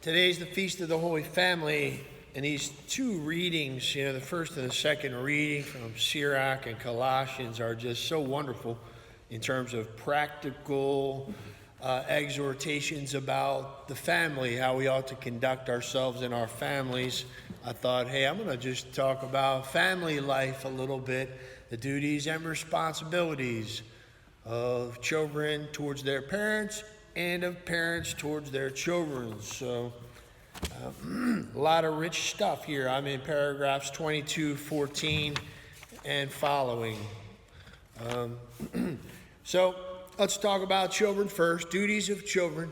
Today's the Feast of the Holy Family, and these two readings, the first and the second reading from Sirach and Colossians are just so wonderful in terms of practical exhortations about the family, how we ought to conduct ourselves in our families. I thought, hey, I'm going to just talk about family life a little bit, the duties and responsibilities of children towards their parents and of parents towards their children. So a lot of rich stuff here. I'm in paragraphs 22, 14, and following. So let's talk about children first, duties of children.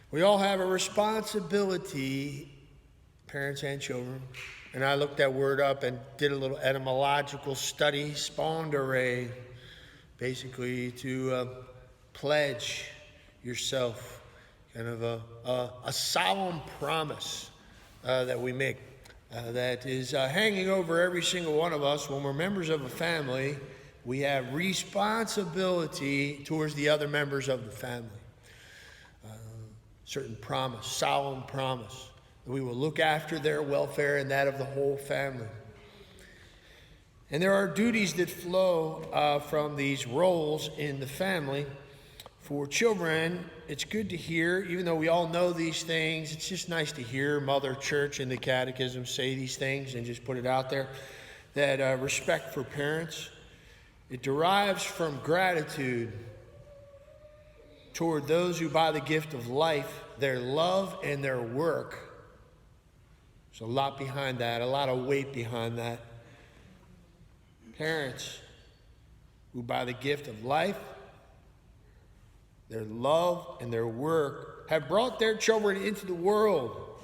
We all have a responsibility, parents and children. And I looked that word up and did a little etymological study, spondere, basically to pledge yourself, kind of a solemn promise that we make that is hanging over every single one of us. When we're members of a family, we have responsibility towards the other members of the family. Certain promise, solemn promise, that we will look after their welfare and that of the whole family. And there are duties that flow from these roles in the family. For children, it's good to hear, even though we all know these things, it's just nice to hear Mother Church and the Catechism say these things and just put it out there, that respect for parents, it derives from gratitude toward those who by the gift of life, their love and their work. There's a lot behind that, a lot of weight behind that. Parents who by the gift of life, their love and their work have brought their children into the world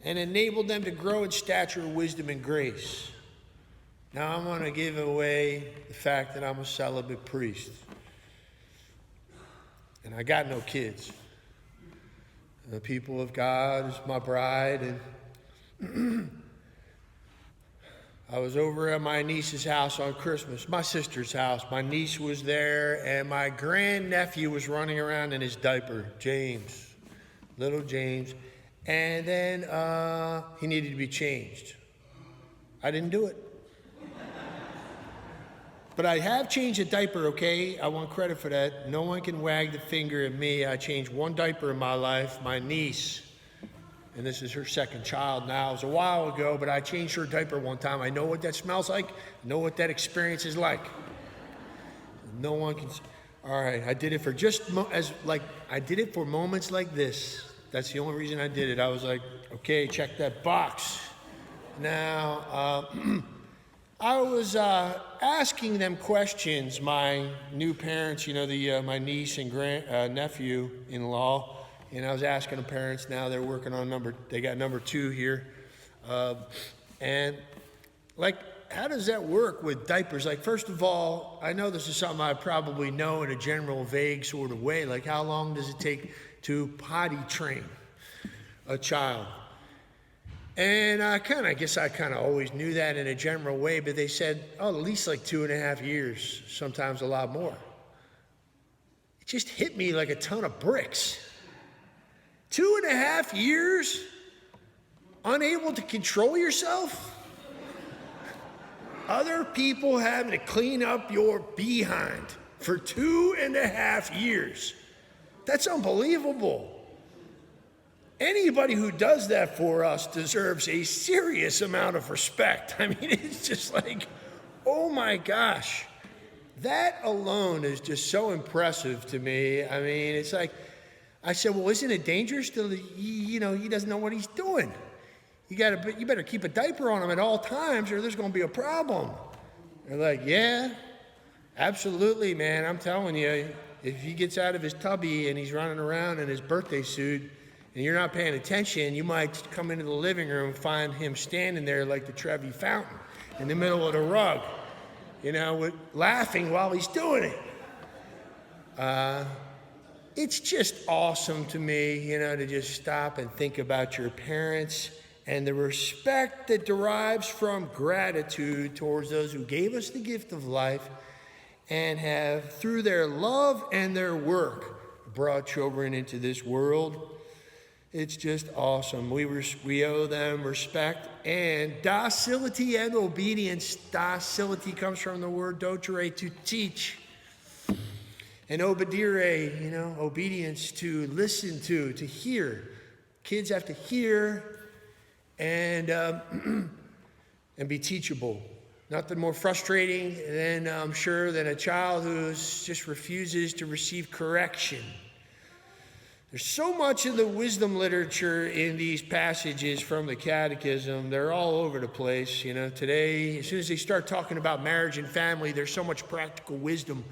and enabled them to grow in stature, wisdom, and grace. Now I'm going to give away the fact that I'm a celibate priest. And I got no kids. The people of God is my bride, and I was over at my niece's house on Christmas, my sister's house. My niece was there, and my grandnephew was running around in his diaper, James, little James. And then he needed to be changed. I didn't do it. But I have changed a diaper, okay? I want credit for that. No one can wag the finger at me. I changed one diaper in my life, my niece. And this is her second child now. It was a while ago, but I changed her diaper one time. I know what that smells like. I know what that experience is like. No one can. All right, I did it for I did it for moments like this. That's the only reason I did it. I was like, okay, check that box. Now, I was asking them questions. My new parents, my niece and nephew-in-law. And I was asking the parents, now they're working on they got number 2 here. And how does that work with diapers? First of all, I know this is something I probably know in a general, vague sort of way. How long does it take to potty train a child? And I guess I always knew that in a general way, but they said, at least 2.5 years, sometimes a lot more. It just hit me like a ton of bricks. 2.5 years? Unable to control yourself? Other people having to clean up your behind for 2.5 years. That's unbelievable. Anybody who does that for us deserves a serious amount of respect. It's just oh my gosh. That alone is just so impressive to me. It's I said, well, isn't it dangerous to, he doesn't know what he's doing. You better keep a diaper on him at all times or there's going to be a problem. They're yeah, absolutely, man. I'm telling you, if he gets out of his tubby and he's running around in his birthday suit and you're not paying attention, you might come into the living room and find him standing there like the Trevi Fountain in the middle of the rug, laughing while he's doing it. It's just awesome to me, to just stop and think about your parents and the respect that derives from gratitude towards those who gave us the gift of life and have, through their love and their work, brought children into this world. It's just awesome. We owe them respect and docility and obedience. Docility comes from the word dotere, to teach. And obedire, obedience, to listen to hear. Kids have to hear and be teachable. Nothing more frustrating than, I'm sure, than a child who just refuses to receive correction. There's so much of the wisdom literature in these passages from the Catechism. They're all over the place. Today, as soon as they start talking about marriage and family, there's so much practical wisdom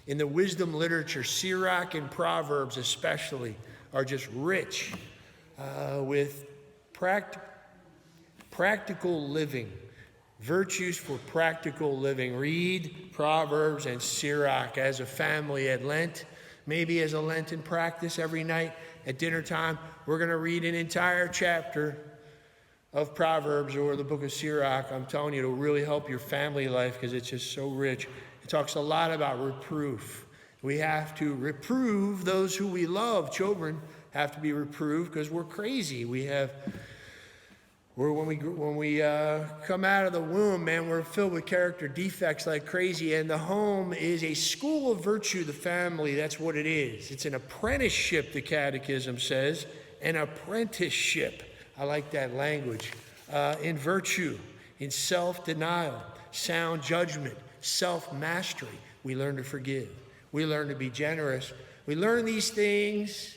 in the wisdom literature. Sirach and Proverbs especially are just rich with practical living, virtues for practical living. Read Proverbs and Sirach as a family at Lent. Maybe as a Lenten practice every night at dinner time, we're going to read an entire chapter of Proverbs or the book of Sirach. I'm telling you, it'll really help your family life because it's just so rich. It talks a lot about reproof. We have to reprove those who we love. Children have to be reproved because we're crazy. When we come out of the womb, man, we're filled with character defects like crazy. And the home is a school of virtue, the family. That's what it is. It's an apprenticeship, the Catechism says. An apprenticeship. I like that language. In virtue, in self-denial, sound judgment, self-mastery. We learn to forgive. We learn to be generous. We learn these things.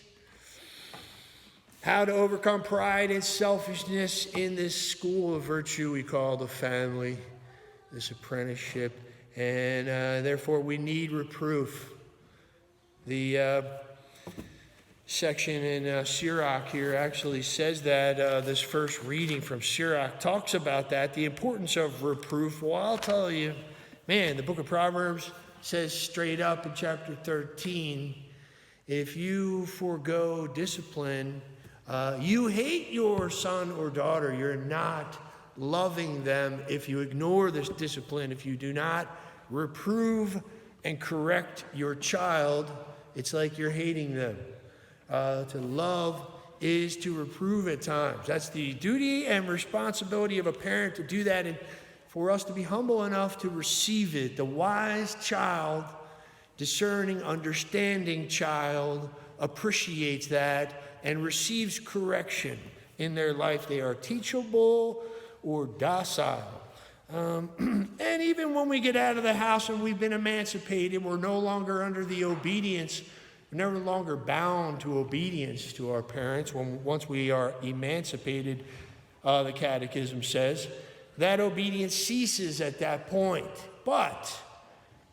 How to overcome pride and selfishness in this school of virtue we call the family, this apprenticeship, and therefore we need reproof. The section in Sirach here actually says that this first reading from Sirach talks about that, the importance of reproof. Well, I'll tell you, man, the book of Proverbs says straight up in chapter 13, if you forego discipline, you hate your son or daughter. You're not loving them if you ignore this discipline. If you do not reprove and correct your child, it's like you're hating them. To love is to reprove at times. That's the duty and responsibility of a parent to do that, and for us to be humble enough to receive it. The wise child, discerning, understanding child appreciates that and receives correction in their life. They are teachable or docile. And even when we get out of the house and we've been emancipated, we're no longer under the obedience. We're no longer bound to obedience to our parents. Once we are emancipated, the Catechism says, that obedience ceases at that point. But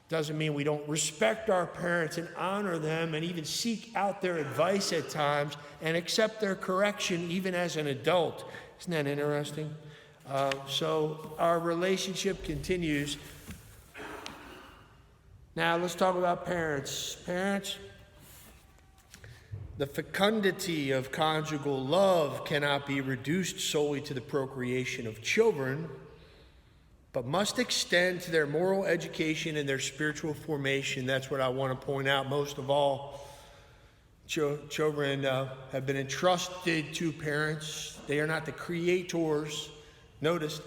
doesn't mean we don't respect our parents and honor them and even seek out their advice at times and accept their correction even as an adult. Isn't that interesting? So our relationship continues. Now let's talk about parents. Parents, the fecundity of conjugal love cannot be reduced solely to the procreation of children, but must extend to their moral education and their spiritual formation. That's what I want to point out most of all. Children have been entrusted to parents. They are not the creators. Notice,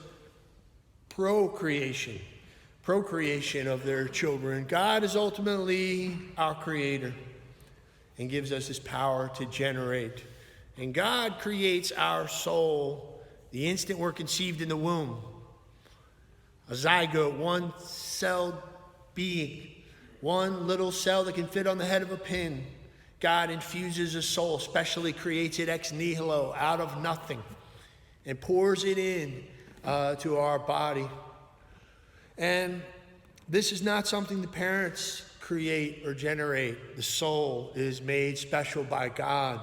procreation of their children. God is ultimately our creator and gives us his power to generate. And God creates our soul the instant we're conceived in the womb. A zygote, one-celled being, one little cell that can fit on the head of a pin. God infuses a soul, specially creates it ex nihilo, out of nothing, and pours it in to our body. And this is not something the parents create or generate. The soul is made special by God.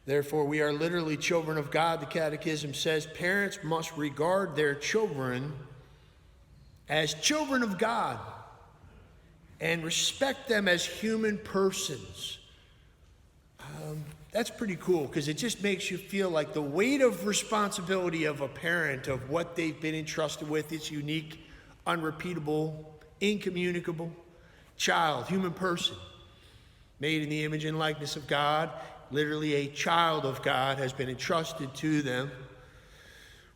Therefore, we are literally children of God. The Catechism says parents must regard their children as children of God and respect them as human persons. That's pretty cool because it just makes you feel like the weight of responsibility of a parent, of what they've been entrusted with, is unique, unrepeatable, incommunicable. Child, human person, made in the image and likeness of God, literally a child of God, has been entrusted to them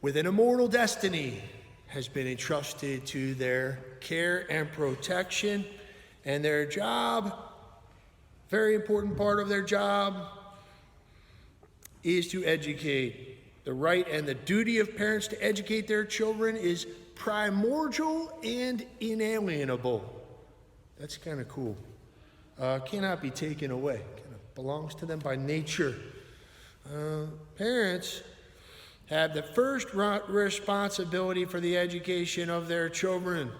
with an immortal destiny, has been entrusted to their care and protection. And their job, very important part of their job, is to educate. The right and the duty of parents to educate their children is primordial and inalienable. That's kind of cool. Cannot be taken away. Kind of belongs to them by nature. Parents have the first responsibility for the education of their children.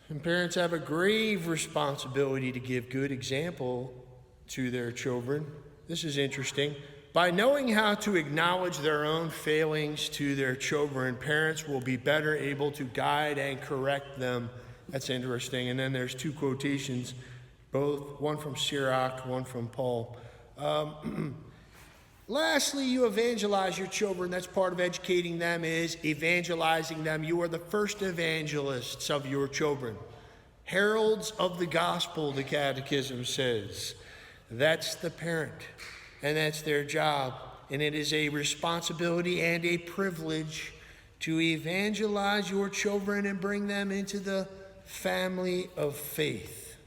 And parents have a grave responsibility to give good example to their children. This is interesting. By knowing how to acknowledge their own failings to their children, parents will be better able to guide and correct them. That's interesting. And then there's two quotations, both one from Sirach, one from Paul. Lastly, you evangelize your children. That's part of educating them, is evangelizing them. You are the first evangelists of your children. Heralds of the gospel, the Catechism says. That's the parent, and that's their job. And it is a responsibility and a privilege to evangelize your children and bring them into the family of faith.